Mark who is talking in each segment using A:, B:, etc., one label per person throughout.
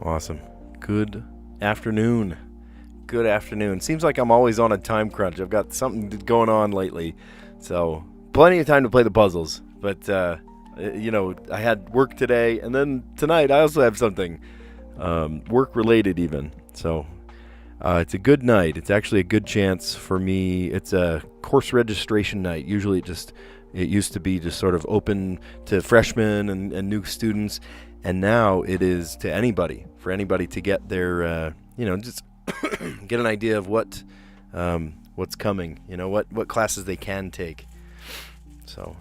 A: Awesome. Good afternoon. Good afternoon. Seems like I'm always on a time crunch. I've got something going on lately. So, plenty of time to play the puzzles. But, I had work today, and then tonight I also have something work-related even. So, it's a good night. It's actually a good chance for me. It's a course registration night. Usually it used to be just sort of open to freshmen and new students. And now it is to anybody, for anybody to get their, just get an idea of what's coming, what classes they can take. So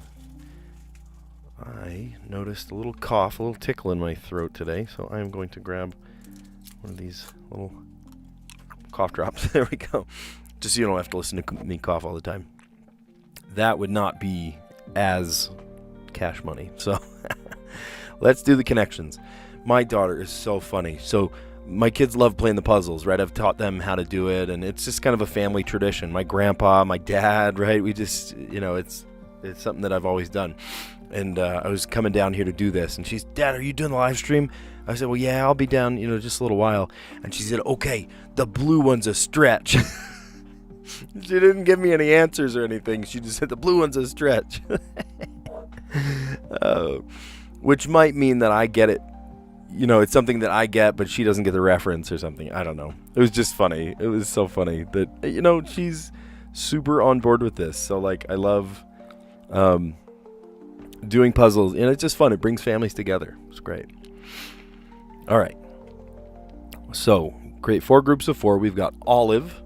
A: I noticed a little cough, a little tickle in my throat today. So I'm going to grab one of these little cough drops. There we go. Just so you don't have to listen to me cough all the time. That would not be as cash money. So let's do the connections. My daughter is so funny. So my kids love playing the puzzles, right? I've taught them how to do it, and it's just kind of a family tradition. My grandpa, my dad, right? We just, it's something that I've always done. And I was coming down here to do this, and she's, Dad, are you doing the live stream? I said, well, yeah, I'll be down, just a little while. And she said, okay, the blue one's a stretch. She didn't give me any answers or anything. She just said, the blue one's a stretch. Which might mean that I get it. It's something that I get, but she doesn't get the reference or something. I don't know. It was just funny. It was so funny that, she's super on board with this. So, I love doing puzzles. And it's just fun. It brings families together. It's great. All right. So, create 4 groups of 4. We've got olive,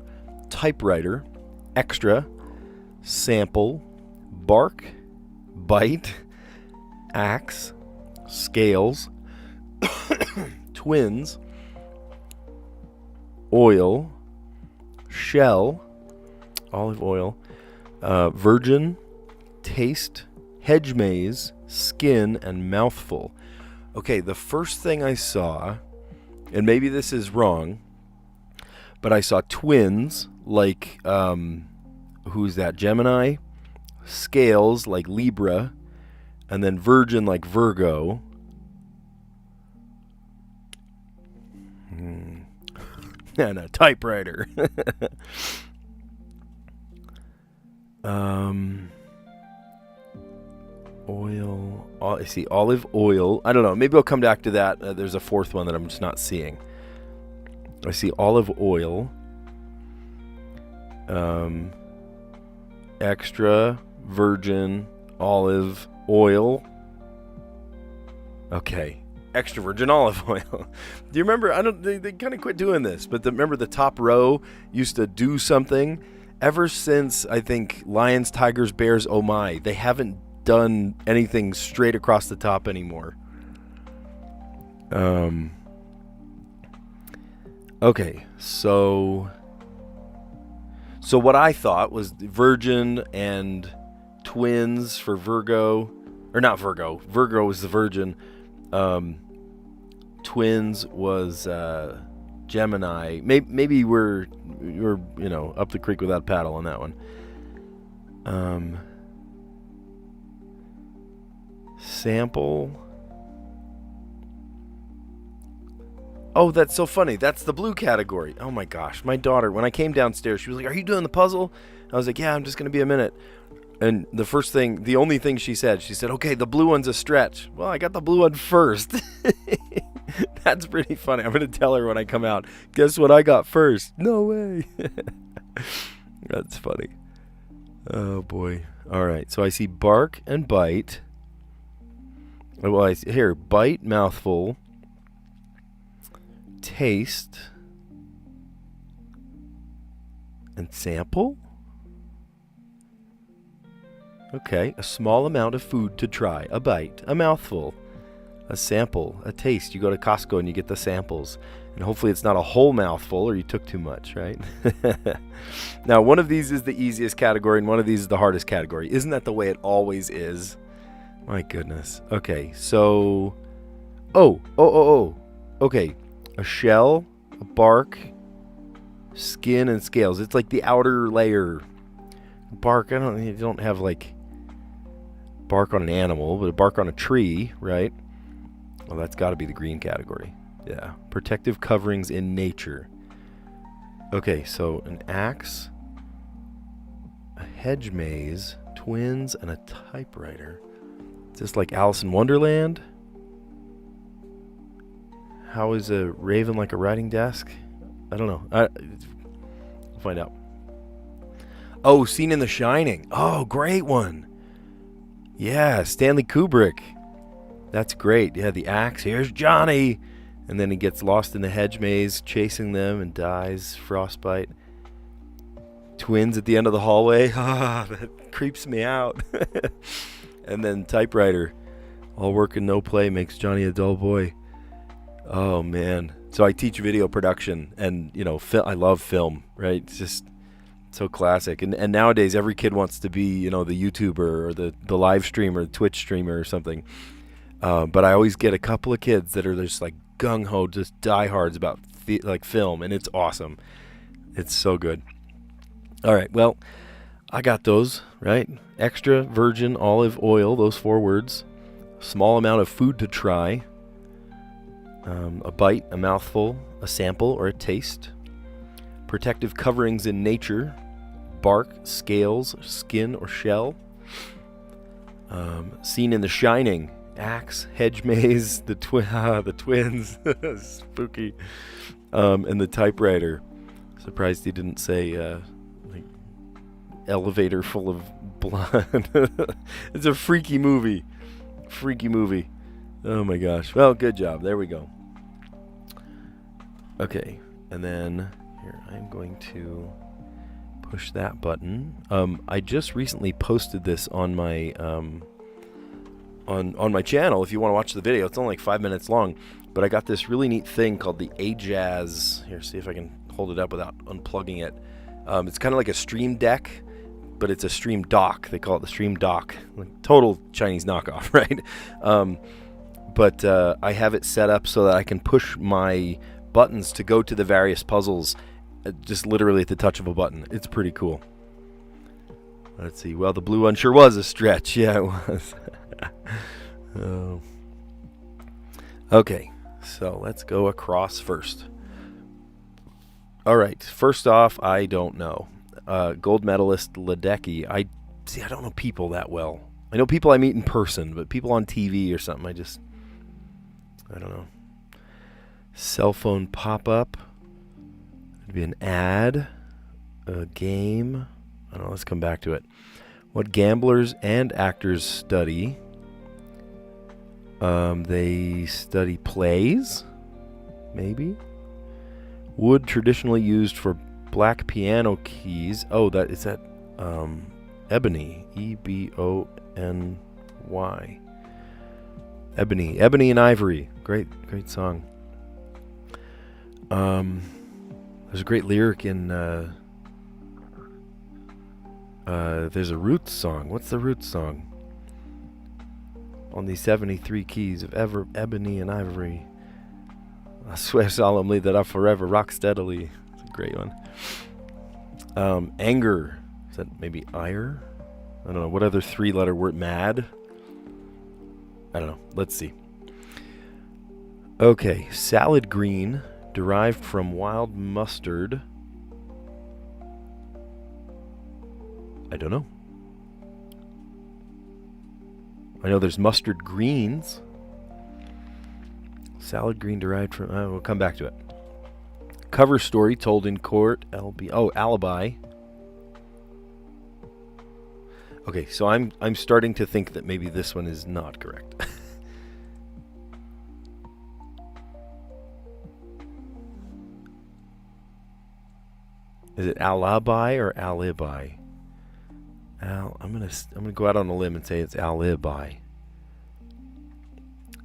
A: typewriter, extra, sample, bark, bite, axe, scales, twins, oil, shell, olive oil, virgin, taste, hedge maze, skin, and mouthful. Okay, the first thing I saw, and maybe this is wrong, but I saw twins like, who's that? Gemini, scales like Libra, and then virgin like Virgo. And a typewriter. Oil. I see olive oil. I don't know. Maybe I'll come back to that. There's a 4th one that I'm just not seeing. I see olive oil. Extra, virgin, olive oil. Okay. Extra virgin olive oil. Do you remember? They kind of quit doing this, but remember the top row used to do something. Ever since, I think, lions, tigers, bears, oh my, they haven't done anything straight across the top anymore. Okay, so what I thought was virgin and twins for Virgo, or not Virgo. Virgo was the virgin. Twins was Gemini. Maybe we're up the creek without a paddle on that one. Sample. Oh, that's so funny. That's the blue category. Oh my gosh, my daughter. When I came downstairs, she was like, "Are you doing the puzzle?" I was like, "Yeah, I'm just gonna be a minute." And the only thing she said, okay, the blue one's a stretch. Well, I got the blue one first. That's pretty funny. I'm going to tell her when I come out, guess what I got first? No way. That's funny. Oh, boy. All right. So I see bark and bite. Well, I see here, bite, mouthful, taste, and sample. Okay, a small amount of food to try, a bite, a mouthful, a sample, a taste. You go to Costco and you get the samples. And hopefully it's not a whole mouthful or you took too much, right? Now, one of these is the easiest category and one of these is the hardest category. Isn't that the way it always is? My goodness. Okay, so... Oh. Okay, a shell, a bark, skin, and scales. It's like the outer layer. Bark, you don't have like bark on an animal, but a bark on a tree, right? Well, that's got to be the green category. Yeah. Protective coverings in nature. Okay, so an axe, a hedge maze, twins, and a typewriter. Is this like Alice in Wonderland? How is a raven like a writing desk? I don't know. We'll find out. Oh, Scene in The Shining. Oh, great one. Yeah, Stanley Kubrick. That's great. Yeah, the axe. Here's Johnny. And then he gets lost in the hedge maze, chasing them, and dies. Frostbite. Twins at the end of the hallway. Ah, that creeps me out. And then typewriter. All work and no play makes Johnny a dull boy. Oh, man. So I teach video production, and, you know, I love film, right? It's just so classic. And nowadays, every kid wants to be, you know, the YouTuber or the live streamer, the Twitch streamer or something. But I always get a couple of kids that are just like gung-ho, just diehards about like film, and it's awesome. It's so good. All right, well, I got those, right? Extra virgin olive oil, those 4 words. Small amount of food to try. A bite, a mouthful, a sample, or a taste. Protective coverings in nature. Bark, scales, skin, or shell. Scene in The Shining. Axe, hedge maze, the twins. Spooky. And the typewriter. Surprised he didn't say like elevator full of blood. It's a freaky movie. Oh my gosh. Well, good job. There we go. Okay, and then here I'm going to push that button. I just recently posted this on my on my channel. If you want to watch the video, it's only like 5 minutes long. But I got this really neat thing called the Ajaz. Here, see if I can hold it up without unplugging it. It's kind of like a Stream Deck, but it's a Stream Dock. They call it the Stream Dock. Like, total Chinese knockoff, right? But I have it set up so that I can push my buttons to go to the various puzzles just literally at the touch of a button. It's pretty cool. Let's see. Well, the blue one sure was a stretch. Yeah, it was. Oh. Okay, so let's go across first. All right, first off, I don't know. Gold medalist Ledecky. I don't know people that well. I know people I meet in person, but people on TV or something, I don't know. Cell phone pop-up. It'd be an ad. A game. I don't know, let's come back to it. What gamblers and actors study. They study plays. Maybe. Wood traditionally used for black piano keys. Oh, is that ebony. E-B-O-N-Y. Ebony and Ivory. Great song. There's a great lyric in there's a Roots song. What's the Roots song? On these 73 keys of ebony and ivory, I swear solemnly that I'll forever rock steadily. It's a great one. Anger. Is that maybe ire? I don't know. What other 3-letter word? Mad? I don't know. Let's see. Okay. Salad green, derived from wild mustard. I don't know. I know there's mustard greens. Salad green derived from... we'll come back to it. Cover story told in court. Alibi. Okay, so I'm starting to think that maybe this one is not correct. Is it alibi or alibi? I'm gonna go out on a limb and say it's alibi.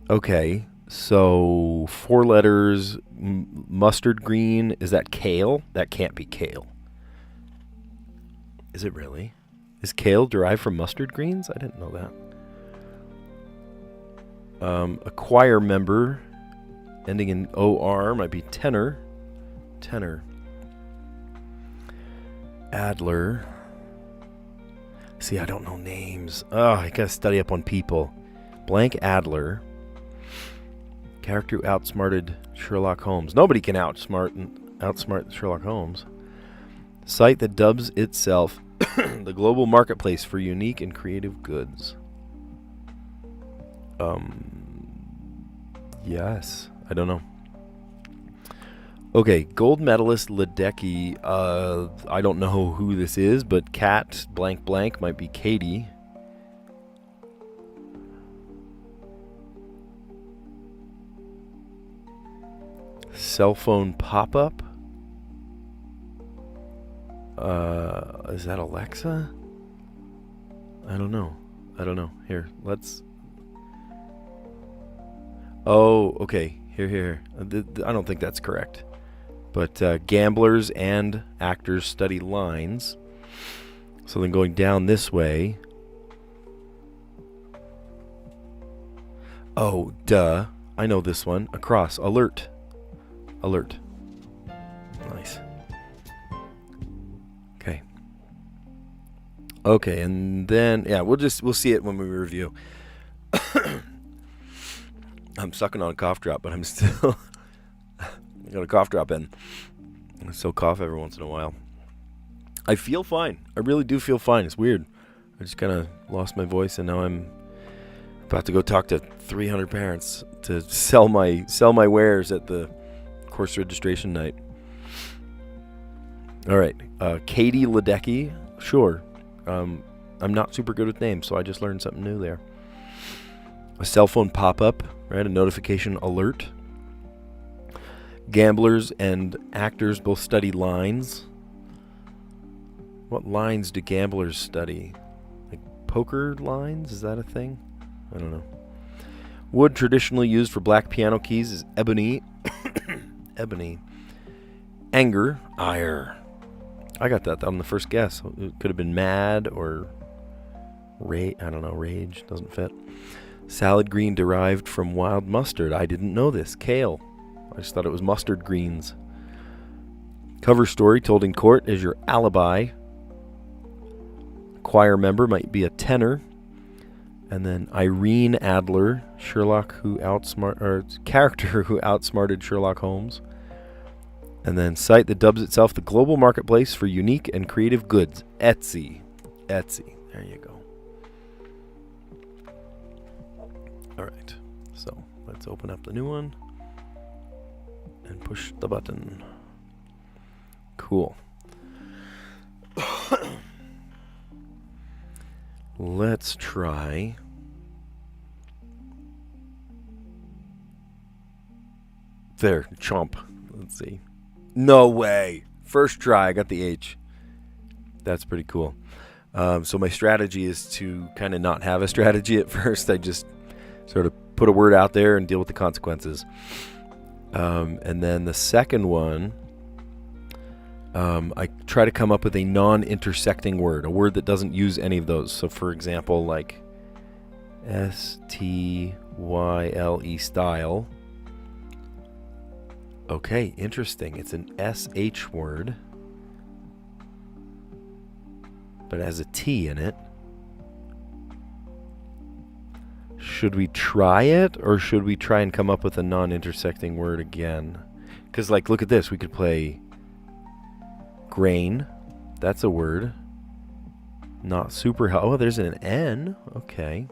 A: Okay, so 4 letters. Mustard green. Is that kale? That can't be kale. Is it really? Is kale derived from mustard greens? I didn't know that. A choir member ending in OR might be tenor. Adler. See, I don't know names. Oh, I gotta study up on people. Blank Adler. Character who outsmarted Sherlock Holmes. Nobody can outsmart Sherlock Holmes. Site that dubs itself the global marketplace for unique and creative goods. Yes. I don't know. Okay, gold medalist Ledecky. I don't know who this is, but cat blank blank might be Katie. Cell phone pop-up. Is that Alexa? I don't know. Here, let's... Oh, okay. Here. I don't think that's correct. But gamblers and actors study lines. So then going down this way. Oh, duh. I know this one. Across. Alert. Nice. Okay, and then yeah, we'll see it when we review. I'm sucking on a cough drop, but I'm still got a cough drop in. I still cough every once in a while. I feel fine. I really do feel fine. It's weird. I just kind of lost my voice, and now I'm about to go talk to 300 parents to sell my wares at the course registration night. All right, Katie Ledecky. Sure. I'm not super good with names, so I just learned something new there. A cell phone pop-up, right? A notification alert. Gamblers and actors both study lines. What lines do gamblers study? Like poker lines? Is that a thing? I don't know. Wood traditionally used for black piano keys is ebony. Ebony. Anger, ire. I got that on the first guess. It could have been mad or I don't know, rage. Doesn't fit. Salad green derived from wild mustard. I didn't know this. Kale. I just thought it was mustard greens. Cover story told in court is your alibi. Choir member might be a tenor. And then Irene Adler, character who outsmarted Sherlock Holmes. And then site that dubs itself the global marketplace for unique and creative goods. Etsy. There you go. All right. So let's open up the new one and push the button. Cool. Let's try. There, chomp. Let's see. No way. First try, I got the H. That's pretty cool. So my strategy is to kind of not have a strategy at first. I just sort of put a word out there and deal with the consequences. And then the second one, I try to come up with a non-intersecting word, a word that doesn't use any of those. So for example, like S-T-Y-L-E, style. Okay, interesting. It's an SH word, but it has a T in it. Should we try it, or should we try and come up with a non-intersecting word again? Because, like, look at this. We could play grain. That's a word. Not super... Oh, there's an N. Okay.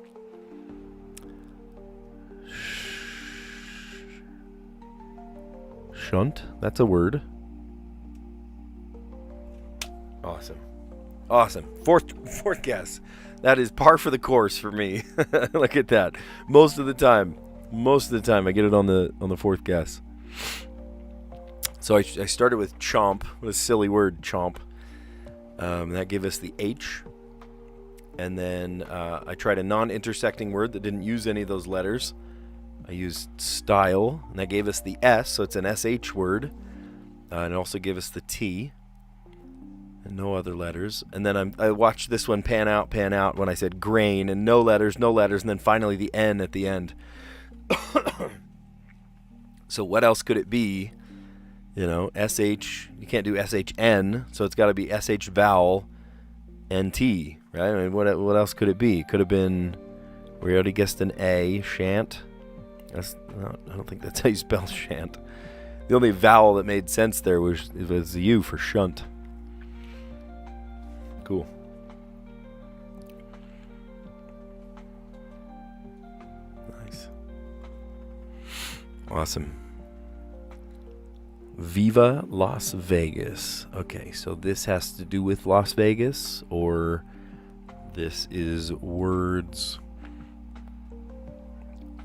A: Shunt. That's a word. Awesome. Fourth guess. That is par for the course for me. Look at that. Most of the time I get it on the fourth guess. So I started with chomp, with a silly word, chomp. That gave us the H. And then I tried a non-intersecting word that didn't use any of those letters. I used style, and that gave us the S, so it's an SH word. And it also gave us the T, and no other letters. And then I watched this one pan out when I said grain, and no letters, and then finally the N at the end. So what else could it be? You know, SH, you can't do SHN, so it's got to be SH vowel, NT, right? I mean, what else could it be? Could have been, we already guessed an A, shan't. No, I don't think that's how you spell shan't. The only vowel that made sense there was the U for shunt. Cool. Nice. Awesome. Viva Las Vegas. Okay, so this has to do with Las Vegas, or this is words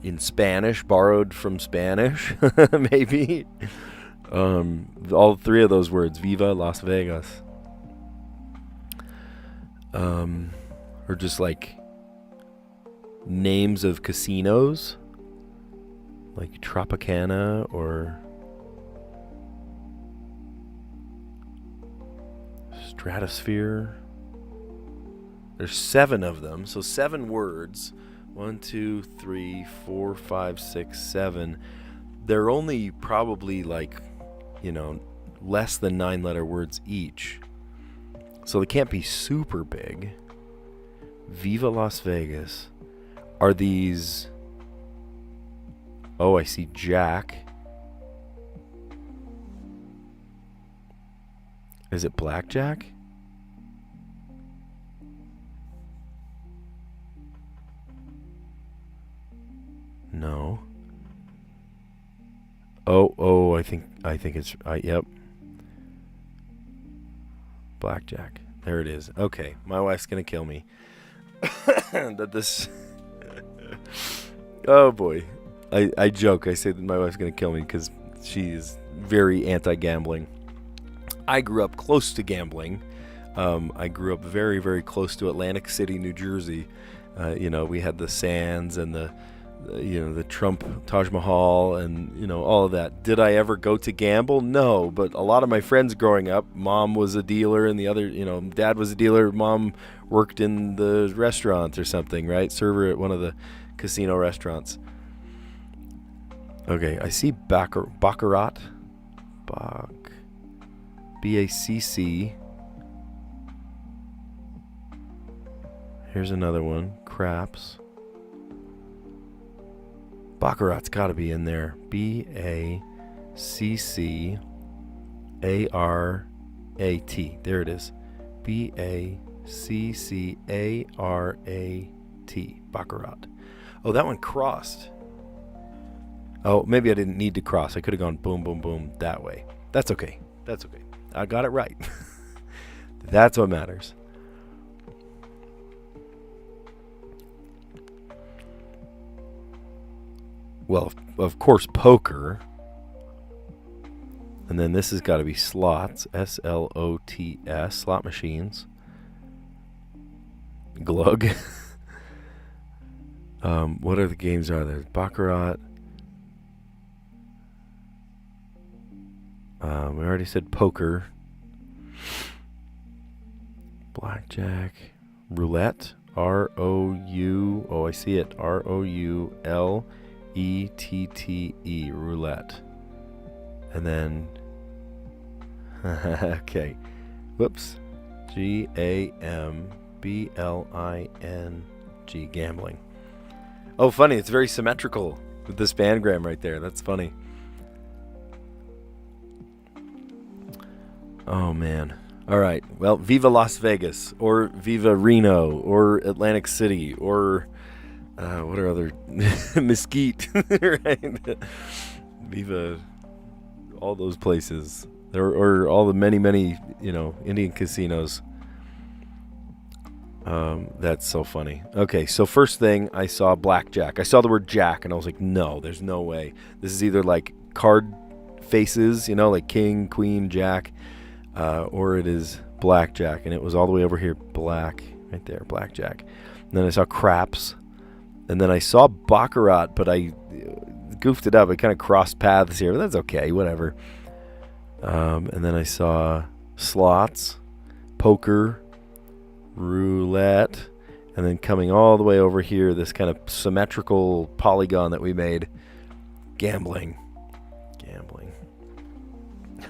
A: in Spanish, borrowed from Spanish, maybe. All three of those words, Viva Las Vegas. Or just like names of casinos, like Tropicana or Stratosphere. There's 7 of them, so 7 words. 1, 2, 3, 4, 5, 6, 7. They're only probably like, less than 9-letter words each. So they can't be super big. Viva Las Vegas. Are these... Oh, I see Jack. Is it blackjack? No. Oh, I think it's yep. Blackjack. There it is. Okay, my wife's gonna kill me. That this. Oh boy, I joke. I say that my wife's gonna kill me because she is very anti-gambling. I grew up close to gambling. I grew up very, very close to Atlantic City, New Jersey. We had the Sands and the Trump Taj Mahal and, all of that. Did I ever go to gamble? No, but a lot of my friends growing up, mom was a dealer and the other, dad was a dealer, mom worked in the restaurant or something, right? Server at one of the casino restaurants. Okay, I see Baccarat. B-A-C-C. Here's another one. Craps. Baccarat's got to be in there. B-A-C-C-A-R-A-T. There it is. B-A-C-C-A-R-A-T. Baccarat. Oh, that one crossed. Oh, maybe I didn't need to cross. I could have gone boom, boom, boom that way. That's okay. That's okay. I got it right. That's what matters. Well, of course, poker. And then this has got to be slots. S-L-O-T-S. Slot machines. Glug. What other games are there? Baccarat. We already said poker. Blackjack. Roulette. R-O-U. Oh, I see it. R-O-U-L-E-T-T-E. Roulette. And then... okay. Whoops. G-A-M-B-L-I-N-G. Gambling. Oh, funny. It's very symmetrical with this bangram right there. That's funny. Oh, man. All right. Well, Viva Las Vegas, or Viva Reno, or Atlantic City, or what are other... Mesquite, right? Viva all those places. Or all the many, many, Indian casinos. That's so funny. Okay, so first thing, I saw blackjack. I saw the word jack, and I was like, no, there's no way. This is either like card faces, like king, queen, jack, or it is blackjack, and it was all the way over here, black, right there, blackjack. And then I saw craps, and then I saw baccarat, but I goofed it up. I kind of crossed paths here, but that's okay, whatever. And then I saw slots, poker, roulette, and then coming all the way over here, this kind of symmetrical polygon that we made, gambling.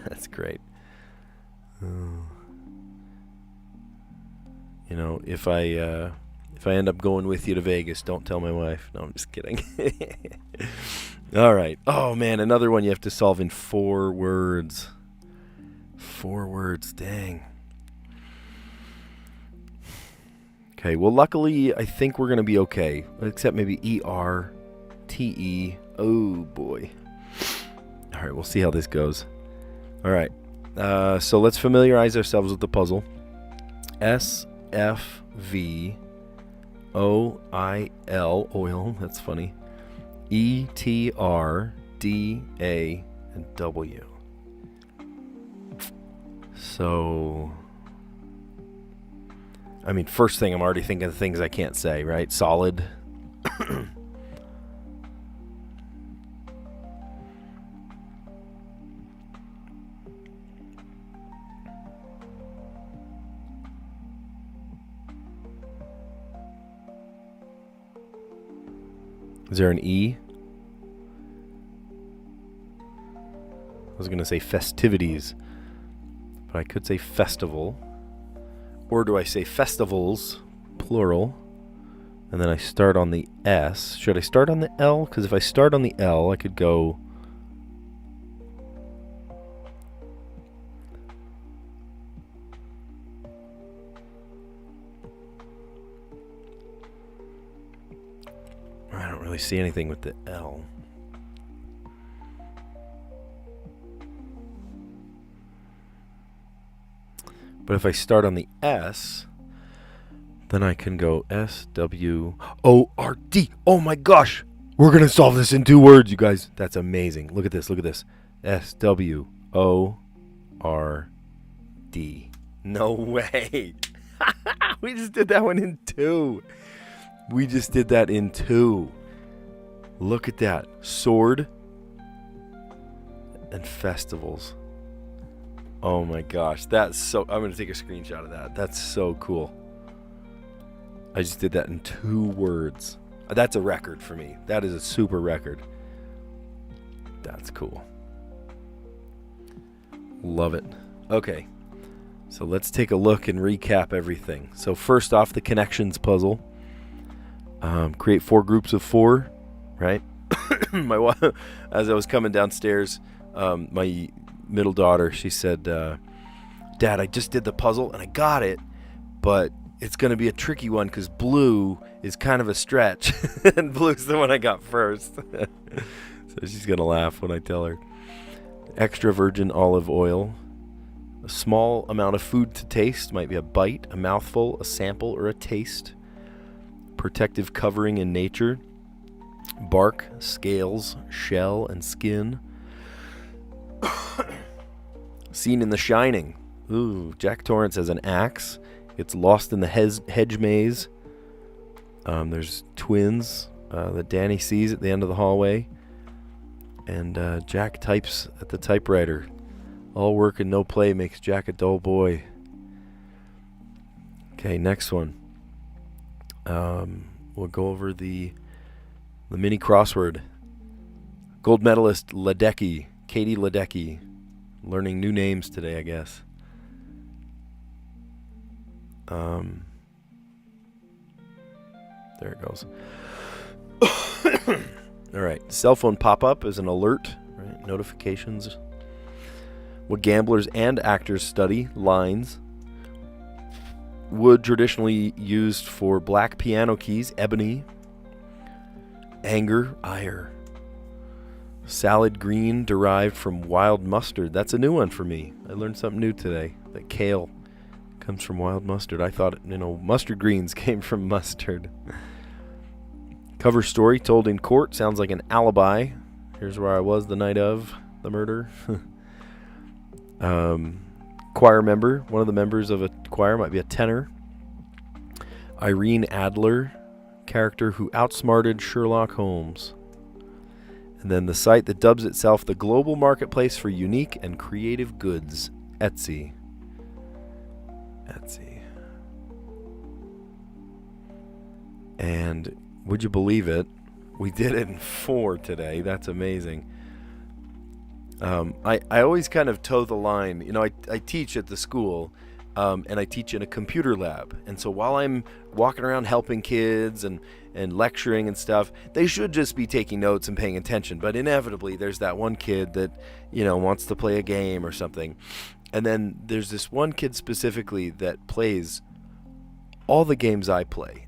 A: That's great. If I end up going with you to Vegas, don't tell my wife. No, I'm just kidding. All right. Oh, man, another one you have to solve in 4 words. 4 words, dang. Okay, well, luckily, I think we're going to be okay. Except maybe E-R-T-E. Oh, boy. All right, we'll see how this goes. All right. So let's familiarize ourselves with the puzzle. S-F-V-O-I-L, oil, that's funny. E-T-R-D-A, and W. So, I mean, first thing, I'm already thinking of things I can't say, right? Solid. Is there an E? I was going to say festivities, but I could say festival. Or do I say festivals, plural, and then I start on the S? Should I start on the L? Because if I start on the L, I could go... I don't really see anything with the L. But if I start on the S, then I can go S-W-O-R-D. Oh my gosh! We're going to solve this in 2 words, you guys. That's amazing. Look at this, look at this. S-W-O-R-D. No way. We just did that one in 2. We just did that in 2. Look at that. Sword and festivals. Oh my gosh. That's so... I'm going to take a screenshot of that. That's so cool. I just did that in 2 words. That's a record for me. That is a super record. That's cool. Love it. Okay. So let's take a look and recap everything. So first off, the connections puzzle. Create 4 groups of 4, right? My wife, as I was coming downstairs, my middle daughter, she said, Dad, I just did the puzzle and I got it, but it's going to be a tricky one because blue is kind of a stretch. And blue's the one I got first. So she's going to laugh when I tell her. Extra virgin olive oil. A small amount of food to taste. Might be a bite, a mouthful, a sample, or a taste. Protective covering in nature. Bark, scales, shell, and skin. Scene in The Shining. Ooh, Jack Torrance has an axe. Gets lost in the hedge maze. There's twins that Danny sees at the end of the hallway. And Jack types at the typewriter. All work and no play makes Jack a dull boy. Okay, next one. We'll go over the mini crossword. Gold medalist Ledecky, Katie Ledecky. Learning new names today, I guess. There it goes. All right. Cell phone pop-up is an alert, right? Notifications. What gamblers and actors study, lines. Wood traditionally used for black piano keys, ebony. Anger, ire. Salad green derived from wild mustard. That's a new one for me. I learned something new today. That kale comes from wild mustard. I thought, mustard greens came from mustard. Cover story told in court. Sounds like an alibi. Here's where I was the night of the murder. Choir member. One of the members of a choir might be a tenor. Irene Adler. Character who outsmarted Sherlock Holmes. And then the site that dubs itself the global marketplace for unique and creative goods. Etsy. And would you believe it? We did it in 4 today. That's amazing. I always kind of toe the line. I teach at the school, and I teach in a computer lab. And so while I'm walking around helping kids and lecturing and stuff, they should just be taking notes and paying attention. But inevitably, there's that one kid that, wants to play a game or something. And then there's this one kid specifically that plays all the games I play.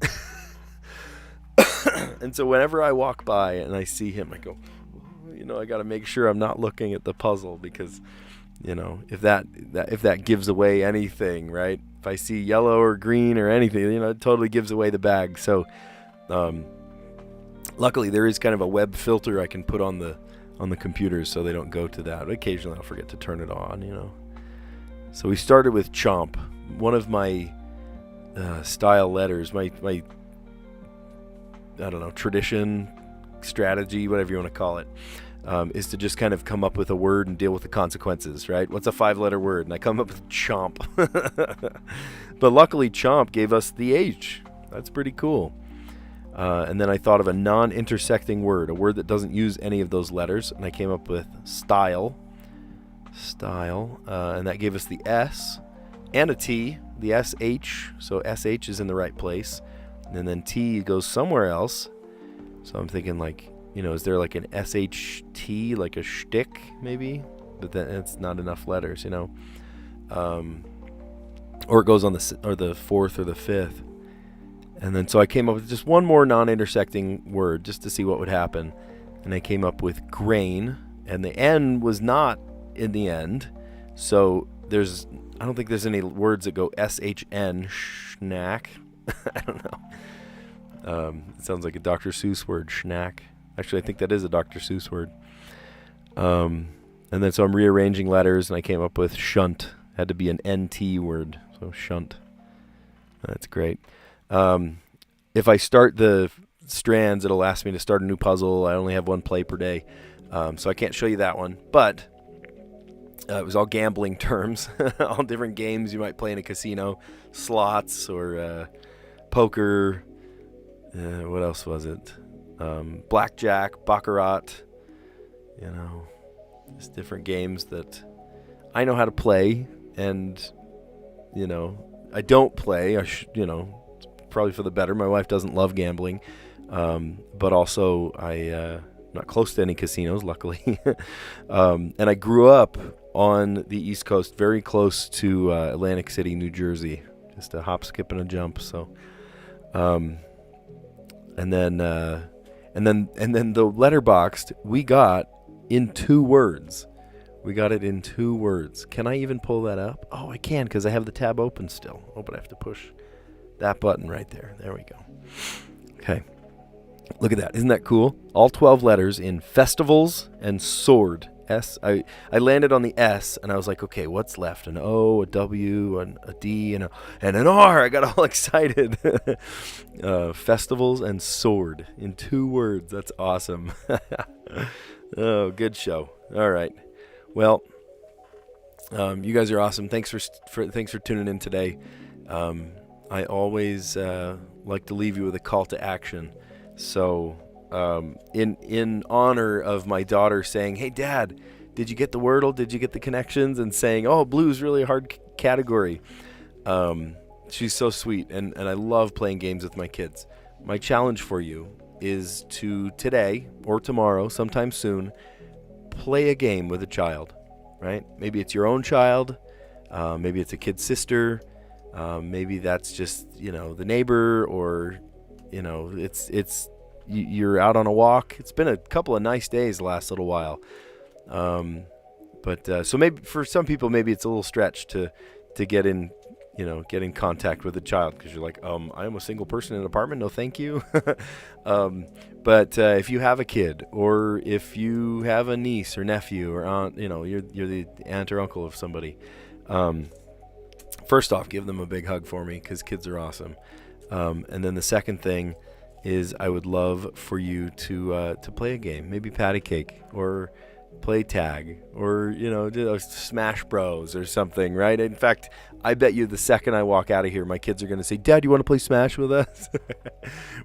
A: And so whenever I walk by and I see him, I go, I got to make sure I'm not looking at the puzzle, because if that gives away anything, right? If I see yellow or green or anything, it totally gives away the bag. So luckily there is kind of a web filter I can put on the computers so they don't go to that. Occasionally I'll forget to turn it on, So we started with chomp. One of my style letters, my I don't know, tradition, strategy, whatever you want to call it, is to just kind of come up with a word and deal with the consequences, right? What's a 5-letter word? And I come up with chomp. But luckily chomp gave us the H. That's pretty cool. And then I thought of a non-intersecting word, a word that doesn't use any of those letters, and I came up with style, and that gave us the S and a T, the SH, so SH is in the right place, and then T goes somewhere else. So I'm thinking is there like an SHT, like a shtick maybe? But then it's not enough letters, or it goes on the fourth or the fifth. And then so I came up with just one more non-intersecting word just to see what would happen. And I came up with grain, and the N was not in the end. So I don't think there's any words that go SHN, schnack. I don't know. It sounds like a Dr. Seuss word, schnack. Actually, I think that is a Dr. Seuss word. And then so I'm rearranging letters, and I came up with shunt. Had to be an NT word, so shunt. That's great. If I start the strands, it'll ask me to start a new puzzle. I only have one play per day, so I can't show you that one. But it was all gambling terms, all different games you might play in a casino, slots or poker. What else was it? Blackjack, baccarat. Just different games that I know how to play, and I don't play. Probably for the better. My wife doesn't love gambling, but also I'm not close to any casinos, luckily. And I grew up on the East Coast, very close to Atlantic City, New Jersey, just a hop, skip, and a jump. So, and then the letterboxed we got in 2 words. We got it in 2 words. Can I even pull that up? Oh, I can, because I have the tab open still. Oh, but I have to push that button right there. There we go. Okay. Look at that. Isn't that cool? All 12 letters in festivals and sword. I landed on the S, and I was like, okay, what's left? An O, a W, a D, and an R. I got all excited. Festivals and sword in 2 words. That's awesome. Oh, good show. All right. Well, you guys are awesome. Thanks for tuning in today. I always like to leave you with a call to action. So, in honor of my daughter saying, "Hey, Dad, did you get the Wordle? Did you get the connections?" and saying, "Oh, blue's really a hard category." She's so sweet, and I love playing games with my kids. My challenge for you is to today or tomorrow, sometime soon, play a game with a child, right? Maybe it's your own child, maybe it's a kid's sister, maybe that's just the neighbor, or it's you're out on a walk. It's been a couple of nice days the last little while, but so maybe for some people maybe it's a little stretch to get in contact with a child, because you're like, I am a single person in an apartment, no thank you. But if you have a kid, or if you have a niece or nephew or aunt, you're the aunt or uncle of somebody, first off, give them a big hug for me, because kids are awesome. And then the second thing is, I would love for you to play a game, maybe patty cake, or play tag, or Smash Bros or something, right? In fact, I bet you the second I walk out of here, my kids are going to say, "Dad, you want to play Smash with us?"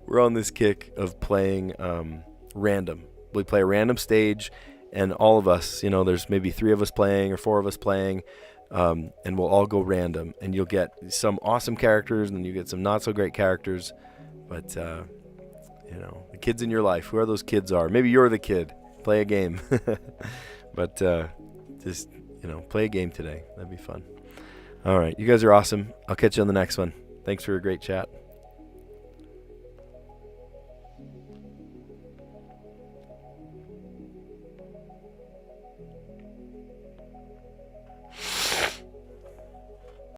A: We're on this kick of playing random. We play a random stage, and all of us, there's maybe 3 of us playing or 4 of us playing. and we'll all go random, and you'll get some awesome characters, and then you get some not so great characters. But you know, the kids in your life, whoever those kids are, maybe you're the kid. Play a game, but just, you know, play a game today. That'd be fun. All right, you guys are awesome. I'll catch you on the next one. Thanks for a great chat.